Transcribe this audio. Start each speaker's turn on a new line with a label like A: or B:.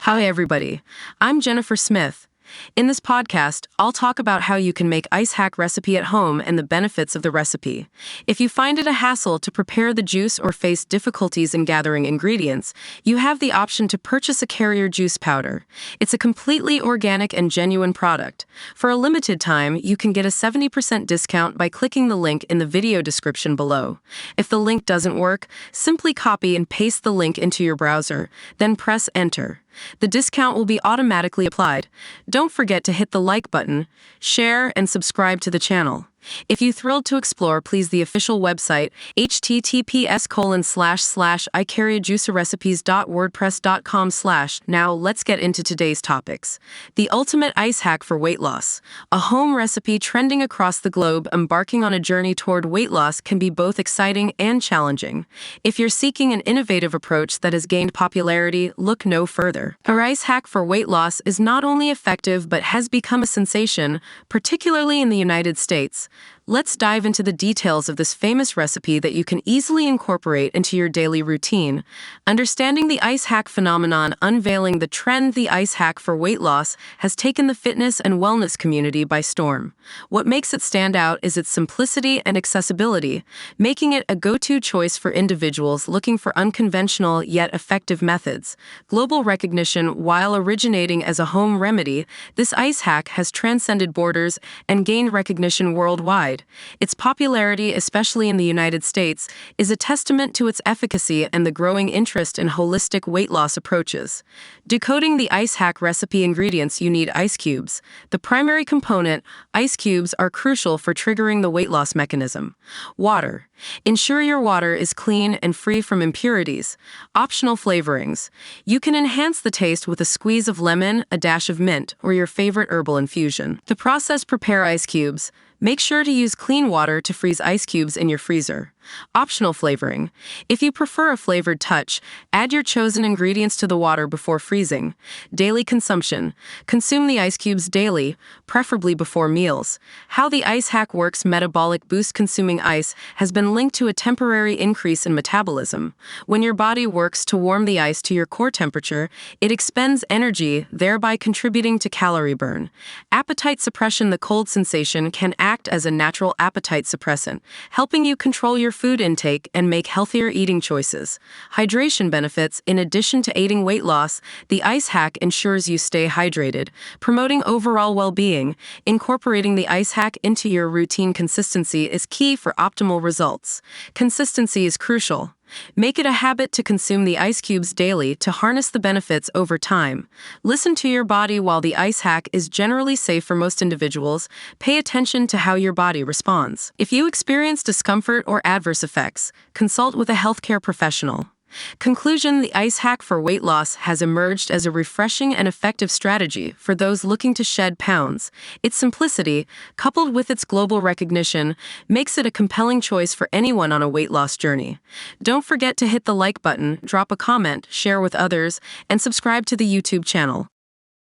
A: Hi, everybody. I'm Jennifer Smith. In this podcast, I'll talk about how you can make ice hack recipe at home and the benefits of the recipe. If you find it a hassle to prepare the juice or face difficulties in gathering ingredients, you have the option to purchase Ikaria juice powder. It's a completely organic and genuine product. For a limited time, you can get a 70% discount by clicking the link in the video description below. If the link doesn't work, simply copy and paste the link into your browser, then press enter. The discount will be automatically applied. Don't forget to hit the like button, share, and subscribe to the channel. If you thrilled to explore, please the official website, https://ikariajuicerecipes.wordpress.com/. Now let's get into today's topics. The ultimate ice hack for weight loss. A home recipe trending across the globe. Embarking on a journey toward weight loss can be both exciting and challenging. If you're seeking an innovative approach that has gained popularity, look no further. A ice hack for weight loss is not only effective but has become a sensation, particularly in the United States. Let's dive into the details of this famous recipe that you can easily incorporate into your daily routine. Understanding the ice hack phenomenon. Unveiling the Trend. The ice hack for weight loss has taken the fitness and wellness community by storm. What makes it stand out is its simplicity and accessibility, making it a go-to choice for individuals looking for unconventional yet effective methods. Global recognition. While originating as a home remedy, this ice hack has transcended borders and gained recognition worldwide. Its popularity, especially in the United States, is a testament to its efficacy and the growing interest in holistic weight loss approaches. Decoding the ice hack recipe. Ingredients. You need ice cubes. The primary component, ice cubes, are crucial for triggering the weight loss mechanism. Water. Ensure your water is clean and free from impurities. Optional flavorings. You can enhance the taste with a squeeze of lemon, a dash of mint, or your favorite herbal infusion. The process. Prepare ice cubes. Make sure to use clean water to freeze ice cubes in your freezer. Optional flavoring. If you prefer a flavored touch, add your chosen ingredients to the water before freezing. Daily consumption. Consume the ice cubes daily, preferably before meals. How the ice hack works. Metabolic boost. Consuming ice has been linked to a temporary increase in metabolism. When your body works to warm the ice to your core temperature, it expends energy, thereby contributing to calorie burn. Appetite suppression. The cold sensation can act as a natural appetite suppressant, helping you control your food intake and make healthier eating choices. Hydration benefits. In addition to aiding weight loss, the ice hack ensures you stay hydrated, promoting overall well-being. Incorporating the ice hack into your routine. Consistency is key for optimal results. Consistency is crucial. Make it a habit to consume the ice cubes daily to harness the benefits over time. Listen to your body. While the ice hack is generally safe for most individuals, pay attention to how your body responds. If you experience discomfort or adverse effects, consult with a healthcare professional. Conclusion. The ice hack for weight loss has emerged as a refreshing and effective strategy for those looking to shed pounds. Its simplicity, coupled with its global recognition, makes it a compelling choice for anyone on a weight loss journey. Don't forget to hit the like button, drop a comment, share with others, and subscribe to the YouTube channel.